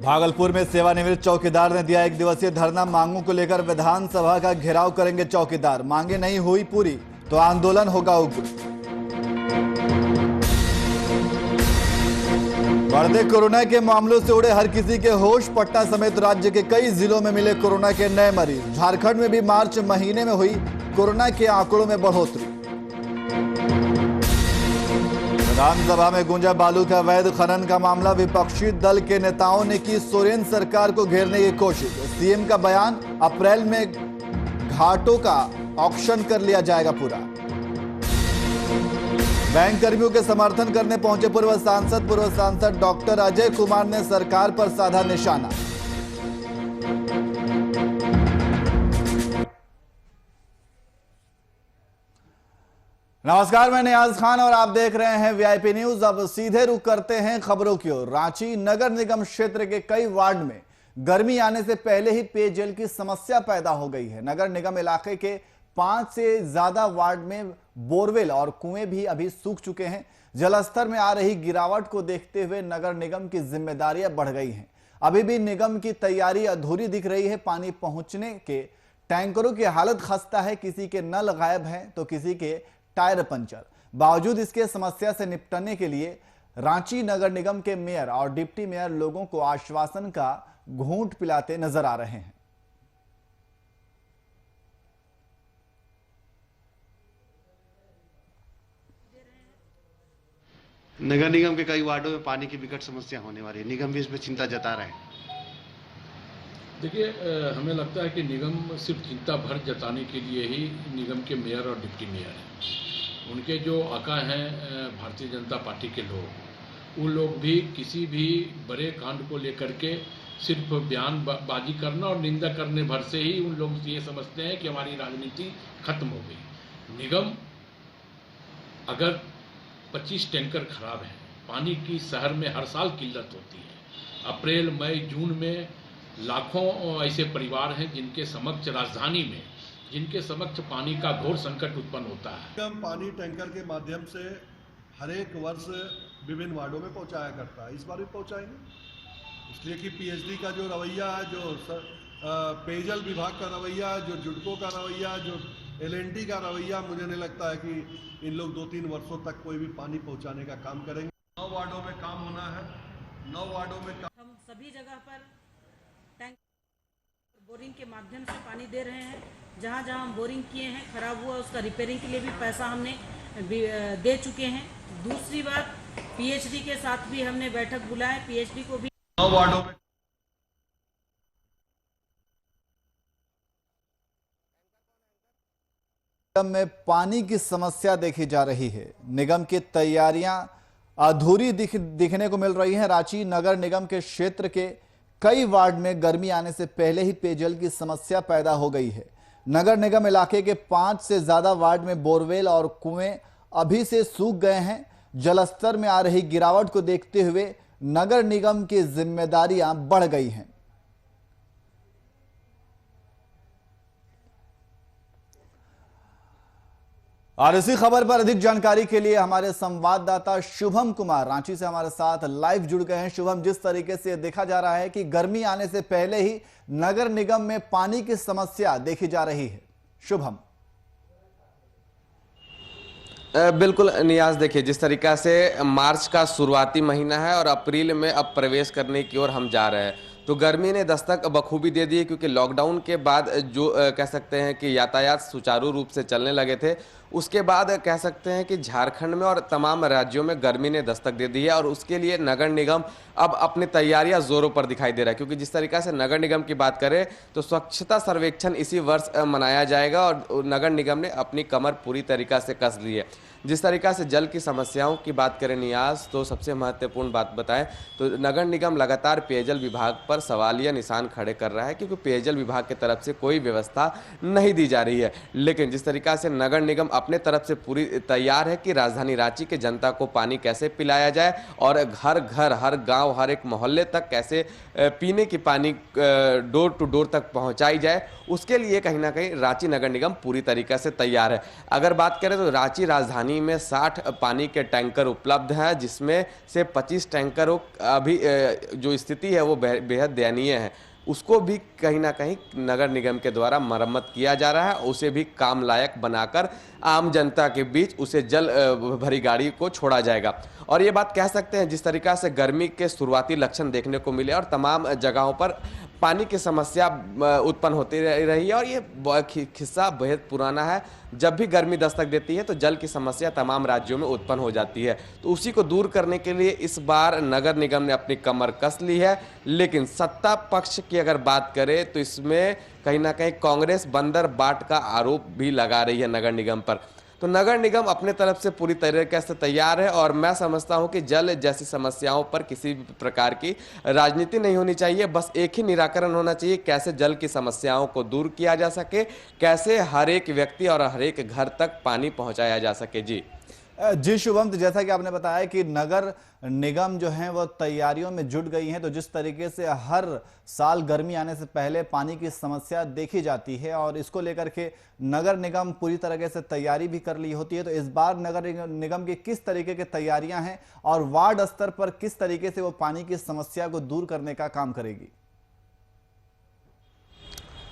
भागलपुर में सेवानिवृत्त चौकीदार ने दिया 1 दिवसीय धरना। मांगों को लेकर विधानसभा का घेराव करेंगे चौकीदार। मांगे नहीं हुई पूरी तो आंदोलन होगा उग्र। बढ़ते कोरोना के मामलों से उड़े हर किसी के होश। पटना समेत राज्य के कई जिलों में मिले कोरोना के नए मरीज। झारखंड में भी मार्च महीने में हुई कोरोना के आंकड़ों में बढ़ोतरी। विधानसभा में गूंजा बालू का अवैध खनन का मामला। विपक्षी दल के नेताओं ने की सोरेन सरकार को घेरने की कोशिश। सीएम का बयान, अप्रैल में घाटों का ऑक्शन कर लिया जाएगा पूरा। बैंक कर्मियों के समर्थन करने पहुंचे पूर्व सांसद डॉक्टर अजय कुमार ने सरकार पर साधा निशाना। नमस्कार, मैं नियाज खान और आप देख रहे हैं वीआईपी न्यूज। अब सीधे रुख करते हैं खबरों की ओर। रांची नगर निगम क्षेत्र के कई वार्ड में गर्मी आने से पहले ही पेयजल की समस्या पैदा हो गई है। नगर निगम इलाके के 5 से ज्यादा वार्ड में बोरवेल और कुएं भी अभी सूख चुके हैं। जलस्तर में आ रही गिरावट को देखते हुए नगर निगम की जिम्मेदारियां बढ़ गई हैं। अभी भी निगम की तैयारी अधूरी दिख रही है। पानी पहुंचने के टैंकरों की हालत खस्ता है। किसी के नल गायब हैं तो किसी के टायर पंचर। बावजूद इसके समस्या से निपटने के लिए रांची नगर निगम के मेयर और डिप्टी मेयर लोगों को आश्वासन का घूंट पिलाते नजर आ रहे हैं। नगर निगम के कई वार्डों में पानी की विकट समस्या होने वाली है। निगम भी इसमें चिंता जता रहे हैं। देखिए, हमें लगता है कि निगम सिर्फ चिंता भर जताने के लिए ही निगम के मेयर और डिप्टी मेयर हैं। उनके जो आका हैं भारतीय जनता पार्टी के लोग, वो लोग भी किसी भी बड़े कांड को लेकर के सिर्फ बयानबाजी करना और निंदा करने भर से ही उन लोग ये समझते हैं कि हमारी राजनीति खत्म हो गई। निगम अगर 25 टैंकर खराब हैं, पानी की शहर में हर साल किल्लत होती है। अप्रैल मई जून में लाखों ऐसे परिवार हैं जिनके समक्ष राजधानी में पानी का घोर संकट उत्पन्न होता है। निगम पानी टैंकर के माध्यम से हर एक वर्ष विभिन्न वार्डों में पहुंचाया करता है। इस बार भी पहुंचाएंगे, इसलिए कि पीएचडी का जो रवैया है, जो पेयजल विभाग का रवैया, जो जुडको का रवैया, जो एलएनटी का रवैया, मुझे नहीं लगता है कि इन लोग 2-3 वर्षों तक कोई भी पानी पहुंचाने का काम करेंगे। 9 वार्डों में काम होना है। 9 वार्डों में हम सभी जगह पर टैंक बोरिंग के माध्यम से पानी दे रहे हैं। जहाँ जहाँ हम बोरिंग किए हैं, खराब हुआ, उसका रिपेयरिंग के लिए भी पैसा हमने दे चुके हैं। दूसरी बात, पीएचडी के साथ भी हमने बैठक बुलाए। पीएचडी को भी 9 वार्डों में पानी की समस्या देखी जा रही है। निगम की तैयारियां अधूरी दिखने को मिल रही हैं। रांची नगर निगम के क्षेत्र के कई वार्ड में गर्मी आने से पहले ही पेयजल की समस्या पैदा हो गई है। नगर निगम इलाके के 5 से ज्यादा वार्ड में बोरवेल और कुएं अभी से सूख गए हैं। जलस्तर में आ रही गिरावट को देखते हुए नगर निगम की जिम्मेदारियां बढ़ गई हैं। और इसी खबर पर अधिक जानकारी के लिए हमारे संवाददाता शुभम कुमार रांची से हमारे साथ लाइव जुड़ गए हैं। शुभम, जिस तरीके से देखा जा रहा है कि गर्मी आने से पहले ही नगर निगम में पानी की समस्या देखी जा रही है, शुभम। बिल्कुल नियाज, देखिए जिस तरीका से मार्च का शुरुआती महीना है और अप्रैल में अब प्रवेश करने की ओर हम जा रहे हैं, तो गर्मी ने दस्तक बखूबी दे दी है। क्योंकि लॉकडाउन के बाद जो कह सकते हैं कि यातायात सुचारू रूप से चलने लगे थे, उसके बाद कह सकते हैं कि झारखंड में और तमाम राज्यों में गर्मी ने दस्तक दे दी है। और उसके लिए नगर निगम अब अपनी तैयारियां जोरों पर दिखाई दे रहा है। क्योंकि जिस तरीका से नगर निगम की बात करें तो स्वच्छता सर्वेक्षण इसी वर्ष मनाया जाएगा और नगर निगम ने अपनी कमर पूरी तरीका से कस ली है। जिस तरीका से जल की समस्याओं की बात करें नियाज, तो सबसे महत्वपूर्ण बात बताएं तो नगर निगम लगातार पेयजल विभाग पर पर सवालिया निशान खड़े कर रहा है, क्योंकि पेयजल विभाग की तरफ से कोई व्यवस्था नहीं दी जा रही है। लेकिन जिस तरीका से नगर निगम अपने तरफ से पूरी तैयार है कि राजधानी रांची के जनता को पानी कैसे पिलाया जाए और घर घर, हर गांव, हर एक मोहल्ले तक कैसे पीने की पानी डोर टू डोर तक पहुंचाई जाए, उसके लिए कहीं ना कहीं रांची नगर निगम पूरी तरीके से तैयार है। अगर बात करें तो रांची राजधानी में 60 पानी के टैंकर उपलब्ध हैं, जिसमें से 25 टैंकरों अभी जो स्थिति है वो बेहद दयनीय है। उसको भी कहीं ना कहीं नगर निगम के द्वारा मरम्मत किया जा रहा है, उसे भी काम लायक बनाकर आम जनता के बीच उसे जल भरी गाड़ी को छोड़ा जाएगा। और ये बात कह सकते हैं, जिस तरीका से गर्मी के शुरुआती लक्षण देखने को मिले और तमाम जगहों पर पानी की समस्या उत्पन्न होती रही है, और ये किस्सा बेहद पुराना है। जब भी गर्मी दस्तक देती है तो जल की समस्या तमाम राज्यों में उत्पन्न हो जाती है। तो उसी को दूर करने के लिए इस बार नगर निगम ने अपनी कमर कस ली है। लेकिन सत्ता पक्ष की अगर बात करें तो इसमें कहीं ना कहीं कांग्रेस बंदर बाट का आरोप भी लगा रही है नगर निगम पर। तो नगर निगम अपने तरफ से पूरी तरीके से तैयार है, और मैं समझता हूं कि जल जैसी समस्याओं पर किसी भी प्रकार की राजनीति नहीं होनी चाहिए। बस एक ही निराकरण होना चाहिए, कैसे जल की समस्याओं को दूर किया जा सके, कैसे हर एक व्यक्ति और हर एक घर तक पानी पहुंचाया जा सके। जी शुभम, जैसा कि आपने बताया कि नगर निगम जो है वो तैयारियों में जुट गई हैं, तो जिस तरीके से हर साल गर्मी आने से पहले पानी की समस्या देखी जाती है और इसको लेकर के नगर निगम पूरी तरीके से तैयारी भी कर ली होती है, तो इस बार नगर निगम की किस तरीके की तैयारियां हैं और वार्ड स्तर पर किस तरीके से वो पानी की समस्या को दूर करने का काम करेगी?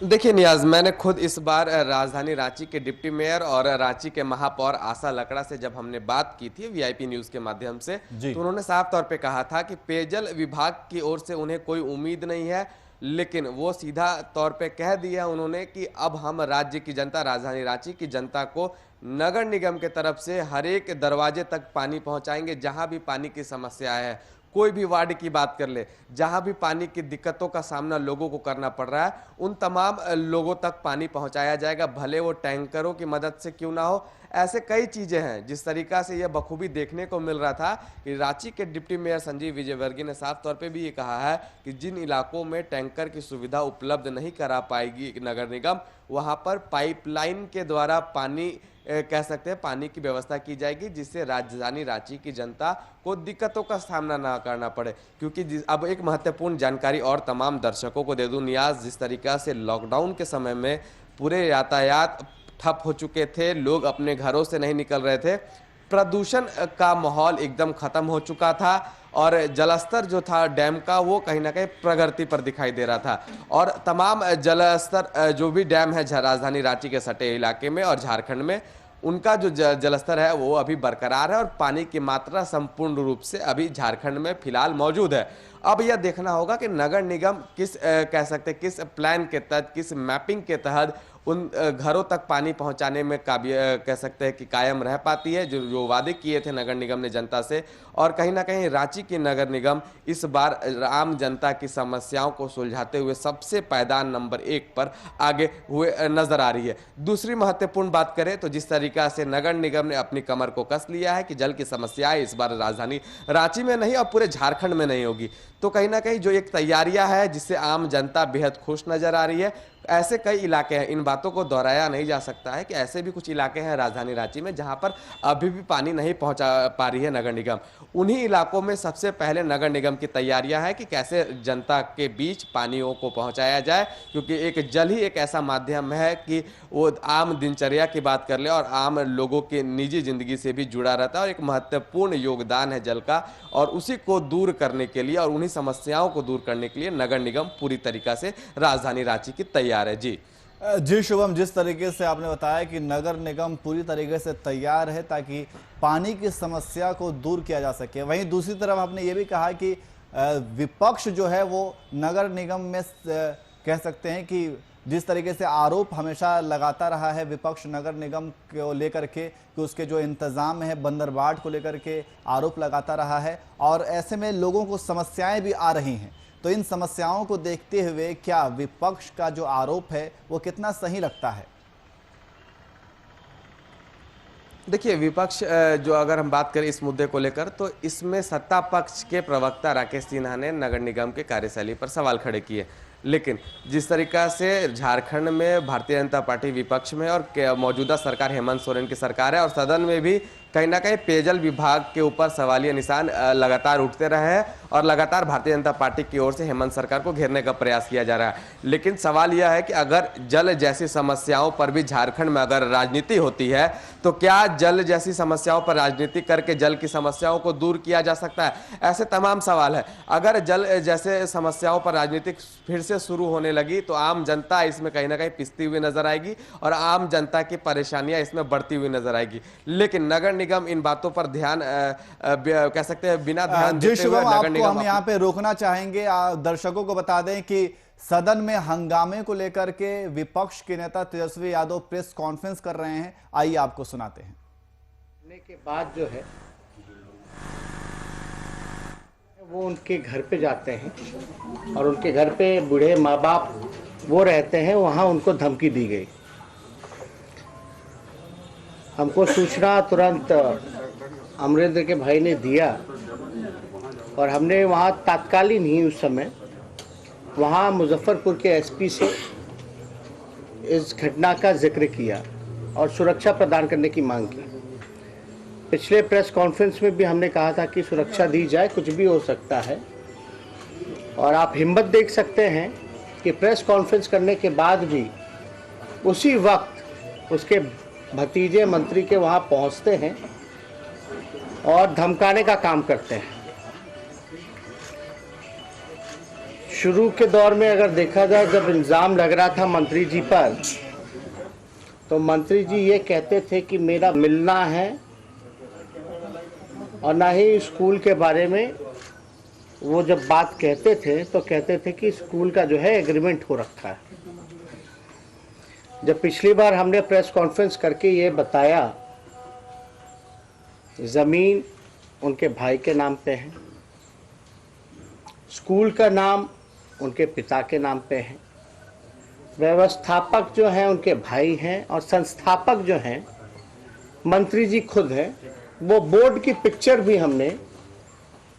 देखिए नियाज, मैंने खुद इस बार राजधानी रांची के डिप्टी मेयर और रांची के महापौर आशा लकड़ा से जब हमने बात की थी वीआईपी न्यूज के माध्यम से, तो उन्होंने साफ तौर पे कहा था कि पेयजल विभाग की ओर से उन्हें कोई उम्मीद नहीं है, लेकिन वो सीधा तौर पे कह दिया उन्होंने कि अब हम राज्य की जनता, राजधानी रांची की जनता को नगर निगम के तरफ से हर एक दरवाजे तक पानी पहुंचाएंगे। जहां भी पानी की समस्या है, कोई भी वार्ड की बात कर ले, जहां भी पानी की दिक्कतों का सामना लोगों को करना पड़ रहा है, उन तमाम लोगों तक पानी पहुंचाया जाएगा, भले वो टैंकरों की मदद से क्यों ना हो। ऐसे कई चीजें हैं। जिस तरीका से यह बखूबी देखने को मिल रहा था कि रांची के डिप्टी मेयर संजीव विजयवर्गीय ने साफ तौर पे भी ये कहा है कि जिन इलाकों में टैंकर की सुविधा उपलब्ध नहीं करा पाएगी नगर निगम, वहां पर पाइपलाइन के द्वारा पानी कह सकते हैं पानी की व्यवस्था की जाएगी, जिससे राजधानी रांची की जनता को दिक्कतों का सामना ना करना पड़े। क्योंकि अब एक महत्वपूर्ण जानकारी और तमाम दर्शकों को दे दूं नियाज, जिस तरीका से लॉकडाउन के समय में पूरे यातायात ठप हो चुके थे, लोग अपने घरों से नहीं निकल रहे थे, प्रदूषण का माहौल एकदम खत्म हो चुका था और जलस्तर जो था डैम का वो कहीं ना कहीं प्रगति पर दिखाई दे रहा था। और तमाम जलस्तर जो भी डैम है राजधानी रांची के सटे इलाके में और झारखंड में, उनका जो जलस्तर है वो अभी बरकरार है और पानी की मात्रा संपूर्ण रूप से अभी झारखंड में फिलहाल मौजूद है। अब यह देखना होगा कि नगर निगम किस कह सकते किस प्लान के तहत, किस मैपिंग के तहत उन घरों तक पानी पहुंचाने में कह सकते हैं कि कायम रह पाती है, जो वादे किए थे नगर निगम ने जनता से। और कहीं ना कहीं रांची की नगर निगम इस बार आम जनता की समस्याओं को सुलझाते हुए सबसे पायदान नंबर 1 पर आगे हुए नजर आ रही है। दूसरी महत्वपूर्ण बात करें तो जिस तरीका से नगर निगम ने अपनी कमर को कस लिया है कि जल की समस्याएं इस बार राजधानी रांची में नहीं और पूरे झारखंड में नहीं होगी, तो कहीं ना कहीं जो एक तैयारियां है जिससे आम जनता बेहद खुश नजर आ रही है। ऐसे कई इलाके हैं, इन बातों को दोहराया नहीं जा सकता है कि ऐसे भी कुछ इलाके हैं राजधानी रांची में जहां पर अभी भी पानी नहीं पहुंचा पा रही है नगर निगम। उन्हीं इलाकों में सबसे पहले नगर निगम की तैयारियां हैं कि कैसे जनता के बीच पानियों को पहुंचाया जाए, क्योंकि एक जल ही एक ऐसा माध्यम है कि वो आम दिनचर्या की बात कर ले और आम लोगों की निजी जिंदगी से भी जुड़ा रहता है और एक महत्वपूर्ण योगदान है जल का। और उसी को दूर करने के लिए और उन्हीं समस्याओं को दूर करने के लिए नगर निगम पूरी तरीका से राजधानी रांची की तैयार है। जी शुभम, जिस तरीके से आपने बताया कि नगर निगम पूरी तरीके से तैयार है ताकि पानी की समस्या को दूर किया जा सके, वहीं दूसरी तरफ आपने ये भी कहा कि विपक्ष जो है वो नगर निगम में कह सकते हैं कि जिस तरीके से आरोप हमेशा लगाता रहा है विपक्ष नगर निगम को लेकर के कि उसके जो इंतज़ाम है बंदरबाट को लेकर के आरोप लगाता रहा है और ऐसे में लोगों को समस्याएं भी आ रही हैं, तो इन समस्याओं को देखते हुए क्या विपक्ष का जो आरोप है वो कितना सही लगता है? देखिए विपक्ष जो अगर हम बात करें इस मुद्दे को लेकर तो इसमें सत्ता पक्ष के प्रवक्ता राकेश सिन्हा ने नगर निगम के कार्यशैली पर सवाल खड़े किए, लेकिन जिस तरीका से झारखंड में भारतीय जनता पार्टी विपक्ष में और मौजूदा सरकार हेमंत सोरेन की सरकार है और सदन में भी कहीं ना कहीं पेयजल विभाग के ऊपर सवालिया निशान लगातार उठते रहे हैं और लगातार भारतीय जनता पार्टी की ओर से हेमंत सरकार को घेरने का प्रयास किया जा रहा है। लेकिन सवाल यह है कि अगर जल जैसी समस्याओं पर भी झारखंड में अगर राजनीति होती है तो क्या जल जैसी समस्याओं पर राजनीति करके जल की समस्याओं को दूर किया जा सकता है? ऐसे तमाम सवाल है। अगर जल जैसे समस्याओं पर राजनीति फिर से शुरू होने लगी तो आम जनता इसमें कहीं ना कहीं पिसती हुई नजर आएगी और आम जनता की परेशानियां इसमें बढ़ती हुई नजर आएगी। लेकिन नगर निगम इन बातों पर ध्यान कह सकते हैं बिना ध्यान देते हुए नगर निगम हम यहाँ पे रोकना चाहेंगे। दर्शकों को बता दें कि सदन में हंगामे को लेकर के विपक्ष के नेता तेजस्वी यादव प्रेस कॉन्फ्रेंस कर रहे हैं। आइए आपको सुनाते हैं। के बाद जो है वो उनके घर पे जाते हैं और उनके घर पे बूढ़े माँ बाप वो रहते हैं, वहाँ उनको धमकी दी गई। हमको सूचना तुरंत अमरेंद्र के भाई ने दिया और हमने वहाँ तात्कालीन ही उस समय वहाँ मुजफ्फरपुर के एसपी से इस घटना का जिक्र किया और सुरक्षा प्रदान करने की मांग की। पिछले प्रेस कॉन्फ्रेंस में भी हमने कहा था कि सुरक्षा दी जाए, कुछ भी हो सकता है। और आप हिम्मत देख सकते हैं कि प्रेस कॉन्फ्रेंस करने के बाद भी उसी वक्त उसके भतीजे मंत्री के वहाँ पहुँचते हैं और धमकाने का काम करते हैं। शुरू के दौर में अगर देखा जाए, जब इल्ज़ाम लग रहा था मंत्री जी पर, तो मंत्री जी ये कहते थे कि मेरा मिलना है और ना ही स्कूल के बारे में वो जब बात कहते थे तो कहते थे कि स्कूल का जो है एग्रीमेंट हो रखा है। जब पिछली बार हमने प्रेस कॉन्फ्रेंस करके ये बताया, ज़मीन उनके भाई के नाम पे है, स्कूल का नाम उनके पिता के नाम पे है, व्यवस्थापक जो हैं उनके भाई हैं और संस्थापक जो हैं मंत्री जी खुद हैं। वो बोर्ड की पिक्चर भी हमने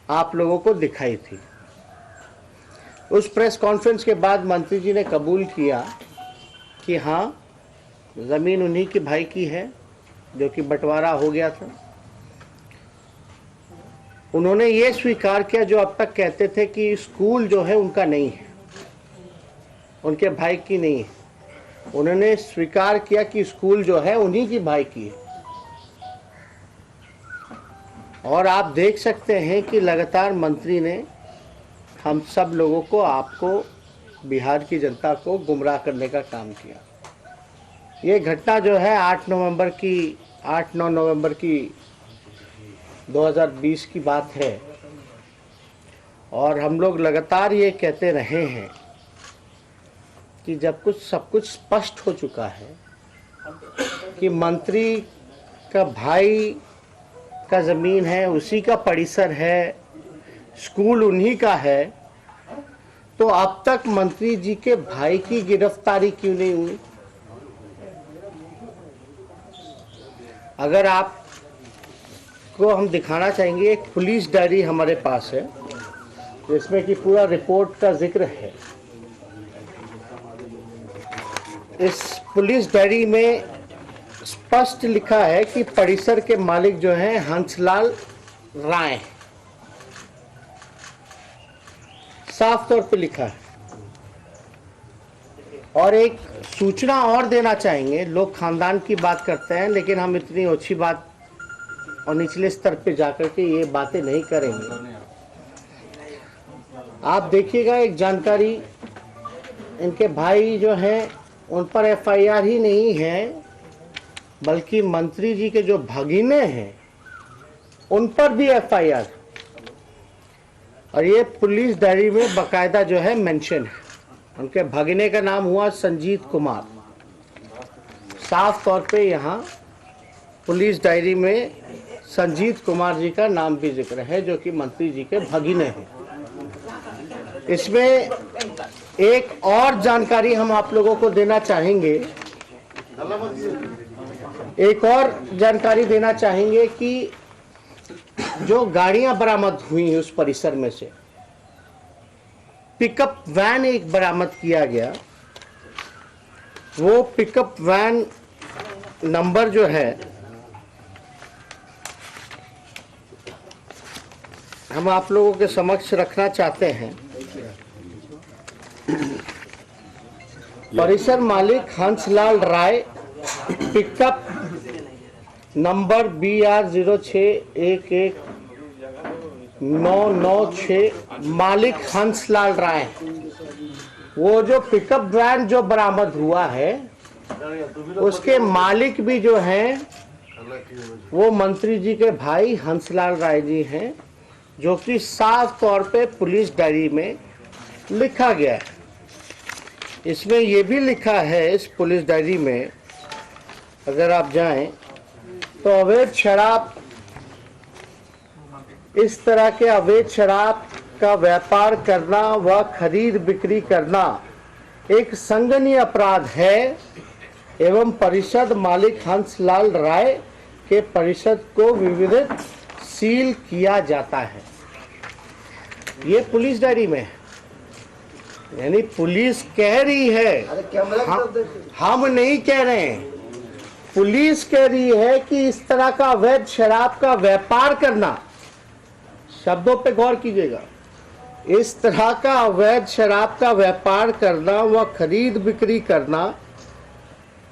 आप लोगों को दिखाई थी। उस प्रेस कॉन्फ्रेंस के बाद मंत्री जी ने कबूल किया कि हाँ, ज़मीन उन्हीं के भाई की है जो कि बंटवारा हो गया था। उन्होंने ये स्वीकार किया, जो अब तक कहते थे कि स्कूल जो है उनका नहीं है, उनके भाई की नहीं है, उन्होंने स्वीकार किया कि स्कूल जो है उन्हीं की भाई की है। और आप देख सकते हैं कि लगातार मंत्री ने हम सब लोगों को, आपको, बिहार की जनता को गुमराह करने का काम किया। ये घटना जो है 8-9 नवंबर की 2020 की बात है और हम लोग लगातार ये कहते रहे हैं कि जब सब कुछ स्पष्ट हो चुका है कि मंत्री का भाई का ज़मीन है, उसी का परिसर है, स्कूल उन्हीं का है, तो अब तक मंत्री जी के भाई की गिरफ्तारी क्यों नहीं हुई? अगर आप को हम दिखाना चाहेंगे, एक पुलिस डायरी हमारे पास है जिसमें कि पूरा रिपोर्ट का जिक्र है। इस पुलिस डायरी में स्पष्ट लिखा है कि परिसर के मालिक जो हैं हंसलाल राय, साफ तौर पे लिखा है। और एक सूचना और देना चाहेंगे, लोग खानदान की बात करते हैं लेकिन हम इतनी अच्छी बात और निचले स्तर पे जाकर के ये बातें नहीं करेंगे। आप देखिएगा, एक जानकारी, इनके भाई जो हैं उन पर एफआईआर ही नहीं है, बल्कि मंत्री जी के जो भगिने हैं उन पर भी एफआईआर, और ये पुलिस डायरी में बाकायदा जो है मेंशन है। उनके भगिने का नाम हुआ संजीत कुमार। साफ तौर पे यहाँ पुलिस डायरी में संजीत कुमार जी का नाम भी जिक्र है, जो कि मंत्री जी के भगिने हैं। इसमें एक और जानकारी हम आप लोगों को देना चाहेंगे एक और जानकारी देना चाहेंगे कि जो गाड़ियां बरामद हुई उस परिसर में से पिकअप वैन एक बरामद किया गया। वो पिकअप वैन नंबर जो है हम आप लोगों के समक्ष रखना चाहते हैं। परिसर मालिक हंसलाल राय, पिकअप नंबर BR06119996, मालिक हंसलाल राय। वो जो पिकअप वैन जो बरामद हुआ है उसके मालिक भी जो हैं वो मंत्री जी के भाई हंसलाल राय जी हैं, जो कि साफ तौर पे पुलिस डायरी में लिखा गया है। इसमें ये भी लिखा है इस पुलिस डायरी में, अगर आप जाएं तो अवैध शराब, इस तरह के अवैध शराब का व्यापार करना व खरीद बिक्री करना एक संगीन अपराध है एवं परिषद मालिक हंसलाल राय के परिषद को विविधित सील किया जाता है। ये पुलिस डायरी में है, यानी पुलिस कह रही है, हम नहीं कह रहे हैं, पुलिस कह रही है कि इस तरह का अवैध शराब का व्यापार करना, शब्दों पे गौर कीजिएगा, इस तरह का अवैध शराब का व्यापार करना व खरीद बिक्री करना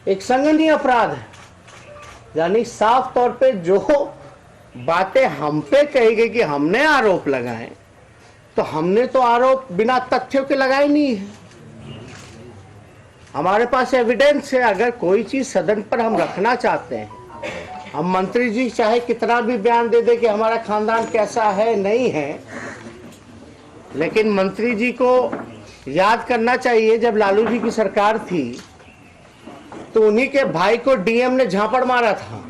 एक संगीन अपराध है। यानी साफ तौर पे जो बातें हम पे कही गई कि हमने आरोप लगाए, तो हमने तो आरोप बिना तथ्यों के लगाए नहीं है। हमारे पास एविडेंस है। अगर कोई चीज सदन पर हम रखना चाहते हैं, हम मंत्री जी चाहे कितना भी बयान दे दे कि हमारा खानदान कैसा है नहीं है, लेकिन मंत्री जी को याद करना चाहिए जब लालू जी की सरकार थी तो उन्हीं के भाई को डीएम ने झापड़ मारा था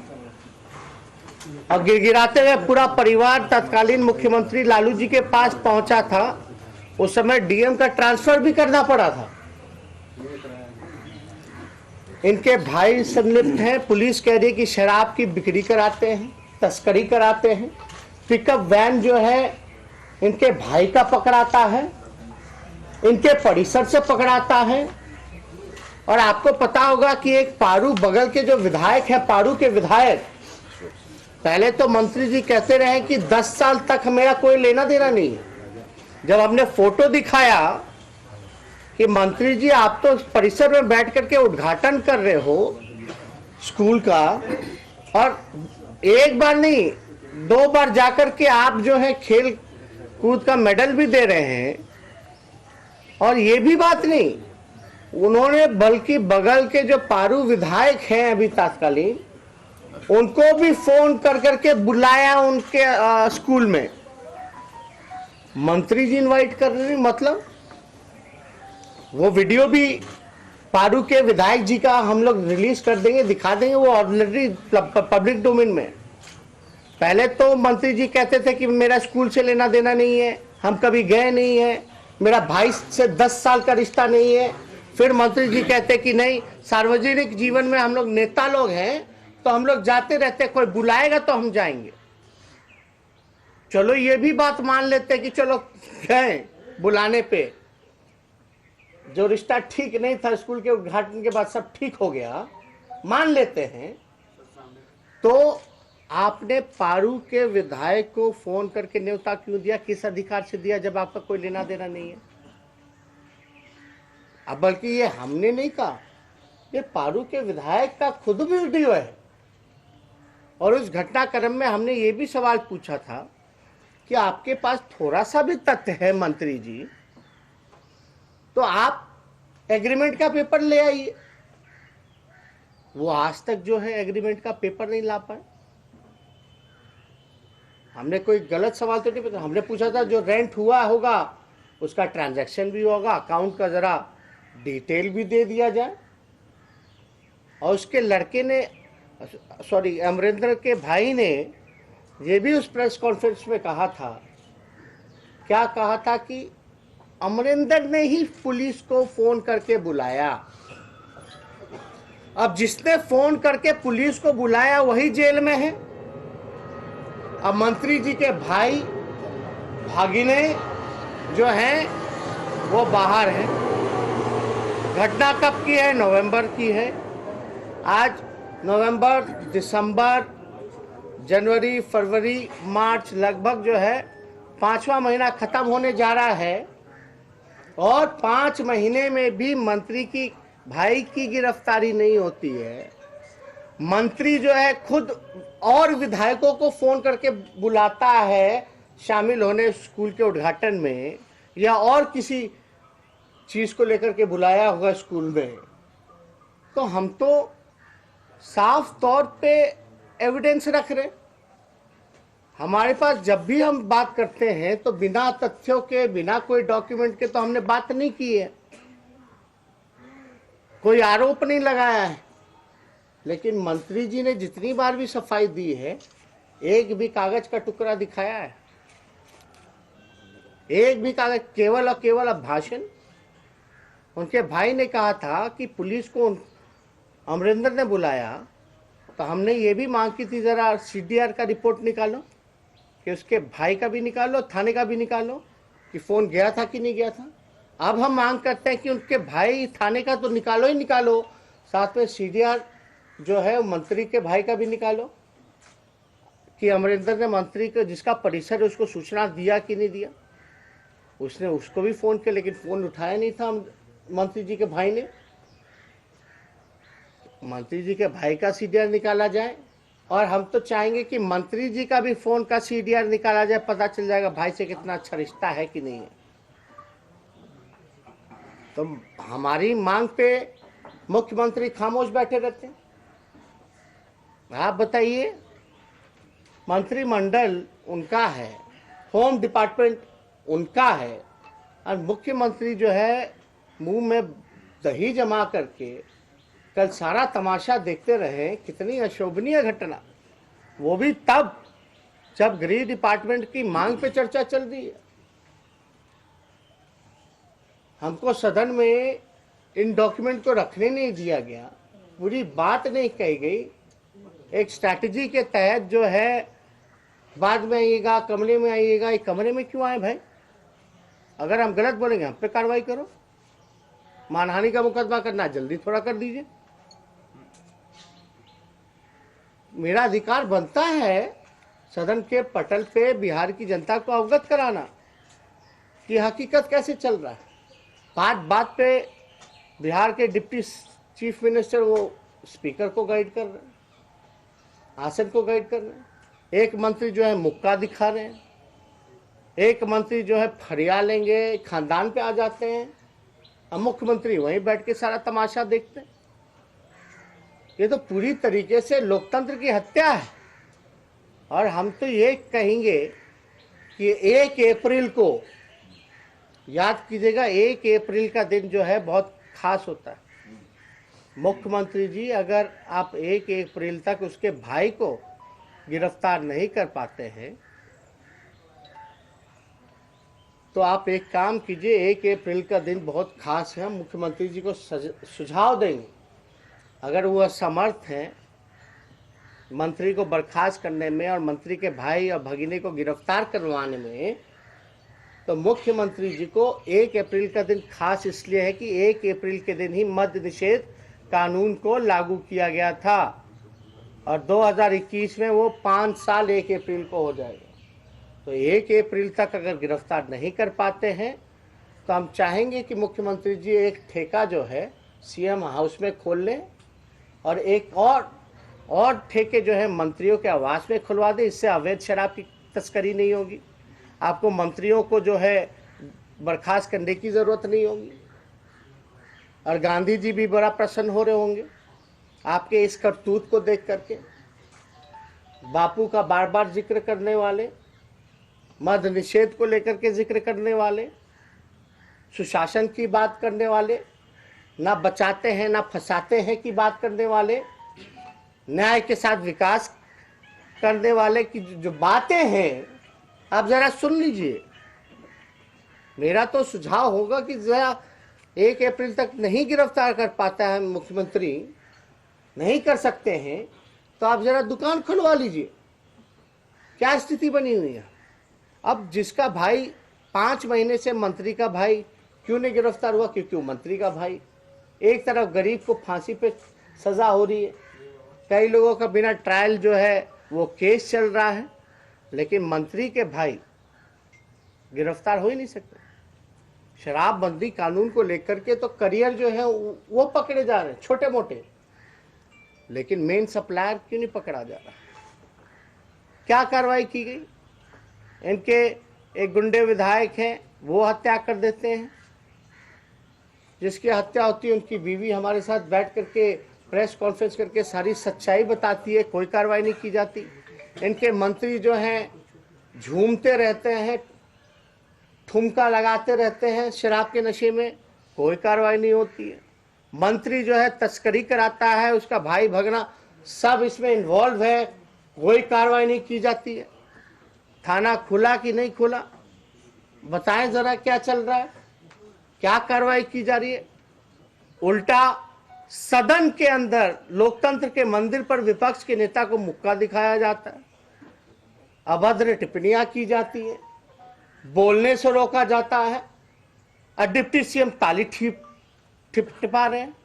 और गिड़गिड़ाते हुए पूरा परिवार तत्कालीन मुख्यमंत्री लालू जी के पास पहुंचा था। उस समय डीएम का ट्रांसफर भी करना पड़ा था। इनके भाई संलिप्त हैं। पुलिस कह रही है कि शराब की बिक्री कराते हैं, तस्करी कराते हैं। पिकअप वैन जो है इनके भाई का पकड़ाता है, इनके परिसर से पकड़ाता है। और आपको पता होगा कि एक पारू बगल के जो विधायक है, पारू के विधायक, पहले तो मंत्री जी कहते रहे कि 10 साल तक मेरा कोई लेना देना नहीं है। जब हमने फोटो दिखाया कि मंत्री जी आप तो परिसर में बैठ करके उद्घाटन कर रहे हो स्कूल का, और एक बार नहीं 2 बार जाकर के आप जो है खेल कूद का मेडल भी दे रहे हैं, और ये भी बात नहीं, उन्होंने बल्कि बगल के जो पारू विधायक हैं अभी तत्कालीन, उनको भी फोन कर करके बुलाया उनके स्कूल में। मंत्री जी इनवाइट कर रहे हैं, मतलब वो वीडियो भी पारू के विधायक जी का हम लोग रिलीज कर देंगे, दिखा देंगे, वो ऑलरेडी पब्लिक डोमेन में। पहले तो मंत्री जी कहते थे कि मेरा स्कूल से लेना देना नहीं है, हम कभी गए नहीं है, मेरा भाई से 10 साल का रिश्ता नहीं है। फिर मंत्री जी कहते कि नहीं, सार्वजनिक जीवन में हम लोग नेता लोग हैं तो हम लोग जाते रहते, कोई बुलाएगा तो हम जाएंगे। चलो ये भी बात मान लेते कि चलो गए बुलाने पे, जो रिश्ता ठीक नहीं था स्कूल के उद्घाटन के बाद सब ठीक हो गया, मान लेते हैं। तो आपने पारू के विधायक को फोन करके न्योता क्यों दिया, किस अधिकार से दिया, जब आपका कोई लेना देना नहीं है? अब बल्कि ये हमने नहीं कहा, ये पारू के विधायक का खुद भी वीडियो है। और उस घटनाक्रम में हमने ये भी सवाल पूछा था कि आपके पास थोड़ा सा भी तथ्य है मंत्री जी, तो आप एग्रीमेंट का पेपर ले आइए। वो आज तक जो है एग्रीमेंट का पेपर नहीं ला पाए। हमने कोई गलत सवाल तो नहीं पूछा, हमने पूछा था जो रेंट हुआ होगा उसका ट्रांजैक्शन भी होगा, अकाउंट का जरा डिटेल भी दे दिया जाए। और उसके लड़के ने, सॉरी अमरिंदर के भाई ने ये भी उस प्रेस कॉन्फ्रेंस में कहा था, क्या कहा था कि अमरिंदर ने ही पुलिस को फोन करके बुलाया। अब जिसने फोन करके पुलिस को बुलाया वही जेल में है। अब मंत्री जी के भाई भागिने जो हैं वो बाहर हैं। घटना कब की है? नवंबर की है। आज नवंबर, दिसंबर, जनवरी, फरवरी, मार्च, लगभग जो है 5वां महीना खत्म होने जा रहा है और 5 महीने में भी मंत्री की भाई की गिरफ्तारी नहीं होती है। मंत्री जो है खुद और विधायकों को फोन करके बुलाता है शामिल होने स्कूल के उद्घाटन में, या और किसी चीज को लेकर के बुलाया होगा स्कूल में। तो हम तो साफ तौर पे एविडेंस रख रहे। हमारे पास जब भी हम बात करते हैं तो बिना तथ्यों के, बिना कोई डॉक्यूमेंट के तो हमने बात नहीं की है, कोई आरोप नहीं लगाया है। लेकिन मंत्री जी ने जितनी बार भी सफाई दी है, एक भी कागज का टुकड़ा दिखाया है? एक भी कागज? केवल और केवल अब भाषण। उनके भाई ने कहा था कि पुलिस को अमरिंदर ने बुलाया, तो हमने ये भी मांग की थी जरा सीडीआर का रिपोर्ट निकालो, कि उसके भाई का भी निकालो, थाने का भी निकालो कि फोन गया था कि नहीं गया था। अब हम मांग करते हैं कि उनके भाई थाने का तो निकालो ही निकालो, साथ में सीडीआर जो है मंत्री के भाई का भी निकालो कि अमरिंदर ने मंत्री को, जिसका परिसर है, उसको सूचना दिया कि नहीं दिया। उसने उसको भी फोन किया लेकिन फोन उठाया नहीं था मंत्री जी के भाई ने। मंत्री जी के भाई का सीडीआर निकाला जाए, और हम तो चाहेंगे कि मंत्री जी का भी फोन का सीडीआर निकाला जाए, पता चल जाएगा भाई से कितना अच्छा रिश्ता है कि नहीं है। तो हमारी मांग पे मुख्यमंत्री खामोश बैठे रहते हैं। आप बताइए, मंत्रिमंडल उनका है, होम डिपार्टमेंट उनका है, और मुख्यमंत्री जो है मुंह में दही जमा करके कल सारा तमाशा देखते रहे। कितनी अशोभनीय घटना, वो भी तब जब गृह डिपार्टमेंट की मांग पे चर्चा चल रही है। हमको सदन में इन डॉक्यूमेंट को रखने नहीं दिया गया, पूरी बात नहीं कही गई। एक स्ट्रैटेजी के तहत जो है बाद में आइएगा, कमरे में आइएगा। ये कमरे में क्यों आए भाई? अगर हम गलत बोलेंगे हम पे कार्रवाई करो। मानहानि का मुकदमा करना जल्दी थोड़ा कर दीजिए। मेरा अधिकार बनता है सदन के पटल पे बिहार की जनता को अवगत कराना कि हकीकत कैसे चल रहा है। बात बात पे बिहार के डिप्टी चीफ मिनिस्टर वो स्पीकर को गाइड कर रहे हैं, आसन को गाइड कर रहे हैं। एक मंत्री जो है मुक्का दिखा रहे हैं, एक मंत्री जो है फरिया लेंगे खानदान पे आ जाते हैं, और मुख्यमंत्री वहीं बैठ के सारा तमाशा देखते हैं। ये तो पूरी तरीके से लोकतंत्र की हत्या है। और हम तो ये कहेंगे कि 1 अप्रैल को याद कीजिएगा, 1 अप्रैल का दिन जो है बहुत खास होता है। मुख्यमंत्री जी, अगर आप 1 अप्रैल तक उसके भाई को गिरफ्तार नहीं कर पाते हैं तो आप एक काम कीजिए, 1 अप्रैल का दिन बहुत खास है। मुख्यमंत्री जी को सुझाव देंगे, अगर वो असमर्थ हैं मंत्री को बर्खास्त करने में और मंत्री के भाई और भगिनी को गिरफ्तार करवाने में, तो मुख्यमंत्री जी को 1 अप्रैल का दिन खास इसलिए है कि 1 अप्रैल के दिन ही मद्य निषेध कानून को लागू किया गया था, और 2021 में वो 5 साल 1 अप्रैल को हो जाएगा। तो 1 अप्रैल तक अगर गिरफ्तार नहीं कर पाते हैं तो हम चाहेंगे कि मुख्यमंत्री जी एक ठेका जो है सीएम हाउस में खोल लें, और एक और ठेके जो है मंत्रियों के आवास में खुलवा दें। इससे अवैध शराब की तस्करी नहीं होगी, आपको मंत्रियों को जो है बर्खास्त करने की ज़रूरत नहीं होगी, और गांधी जी भी बड़ा प्रसन्न हो रहे होंगे आपके इस करतूत को देख करके। बापू का बार बार जिक्र करने वाले, मद्य निषेध को लेकर के जिक्र करने वाले, सुशासन की बात करने वाले, ना बचाते हैं ना फंसाते हैं की बात करने वाले, न्याय के साथ विकास करने वाले की जो बातें हैं आप जरा सुन लीजिए। मेरा तो सुझाव होगा कि जरा 1 अप्रैल तक नहीं गिरफ्तार कर पाता है मुख्यमंत्री, नहीं कर सकते हैं तो आप जरा दुकान खुलवा लीजिए। क्या स्थिति बनी हुई है। अब जिसका भाई 5 महीने से मंत्री का भाई क्यों नहीं गिरफ्तार हुआ? क्योंकि वो मंत्री का भाई। एक तरफ गरीब को फांसी पे सजा हो रही है, कई लोगों का बिना ट्रायल जो है वो केस चल रहा है, लेकिन मंत्री के भाई गिरफ्तार हो ही नहीं सकते। शराबबंदी कानून को लेकर के तो करियर जो है वो पकड़े जा रहे हैं छोटे मोटे, लेकिन मेन सप्लायर क्यों नहीं पकड़ा जा रहा? क्या कार्रवाई की गई? इनके एक गुंडे विधायक हैं, वो हत्या कर देते हैं। जिसकी हत्या होती है उनकी बीवी हमारे साथ बैठ करके प्रेस कॉन्फ्रेंस करके सारी सच्चाई बताती है, कोई कार्रवाई नहीं की जाती। इनके मंत्री जो हैं झूमते रहते हैं, ठुमका लगाते रहते हैं शराब के नशे में, कोई कार्रवाई नहीं होती है। मंत्री जो है तस्करी कराता है, उसका भाई भगना सब इसमें इन्वॉल्व है, कोई कार्रवाई नहीं की जाती है। थाना खुला कि नहीं खुला? बताएं जरा क्या चल रहा है, क्या कार्रवाई की जा रही है? उल्टा सदन के अंदर लोकतंत्र के मंदिर पर विपक्ष के नेता को मुक्का दिखाया जाता है, अभद्र टिप्पणियां की जाती है, बोलने से रोका जाता है, और डिप्टी सीएम ताली टिपा रहे हैं।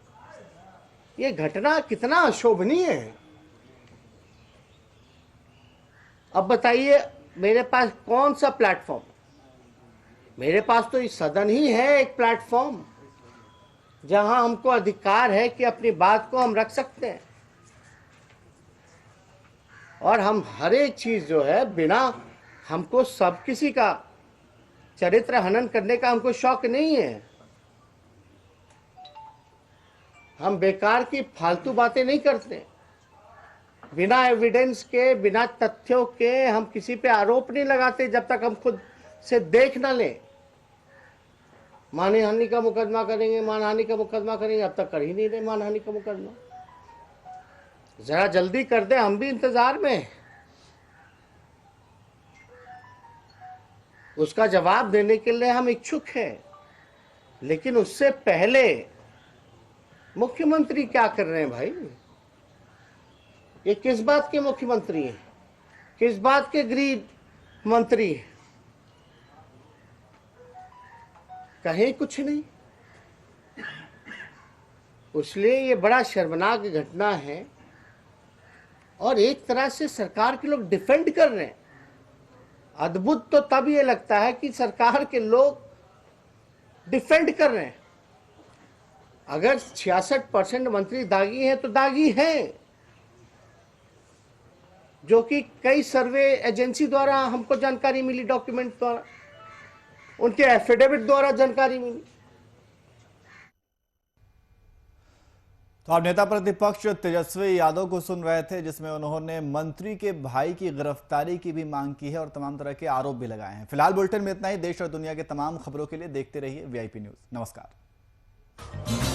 ये घटना कितना अशोभनीय है। अब बताइए मेरे पास कौन सा प्लेटफॉर्म? मेरे पास तो इस सदन ही है एक प्लेटफॉर्म जहां हमको अधिकार है कि अपनी बात को हम रख सकते हैं, और हम हर एक चीज जो है बिना हमको सब किसी का चरित्र हनन करने का हमको शौक नहीं है। हम बेकार की फालतू बातें नहीं करते। बिना एविडेंस के, बिना तथ्यों के हम किसी पे आरोप नहीं लगाते जब तक हम खुद से देख ना लें। मानहानि का मुकदमा करेंगे, मानहानि का मुकदमा करेंगे, अब तक कर ही नहीं रहे मानहानि का मुकदमा। जरा जल्दी कर दे, हम भी इंतजार में हैं। उसका जवाब देने के लिए हम इच्छुक हैं, लेकिन उससे पहले मुख्यमंत्री क्या कर रहे हैं भाई? ये किस बात के मुख्यमंत्री हैं? किस बात के गृह मंत्री हैं? कहीं कुछ नहीं। इसलिए ये बड़ा शर्मनाक घटना है, और एक तरह से सरकार के लोग डिफेंड कर रहे हैं। अद्भुत तो तब ये लगता है कि सरकार के लोग डिफेंड कर रहे हैं। अगर 66% मंत्री दागी हैं तो दागी हैं, जो कि कई सर्वे एजेंसी द्वारा हमको जानकारी मिली, डॉक्यूमेंट द्वारा, उनके एफिडेविट द्वारा जानकारी मिली। तो आप नेता प्रतिपक्ष तेजस्वी यादव को सुन रहे थे, जिसमें उन्होंने मंत्री के भाई की गिरफ्तारी की भी मांग की है और तमाम तरह के आरोप भी लगाए हैं। फिलहाल बुलेटिन में इतना ही। देश और दुनिया के तमाम खबरों के लिए देखते रहिए VIP न्यूज। नमस्कार।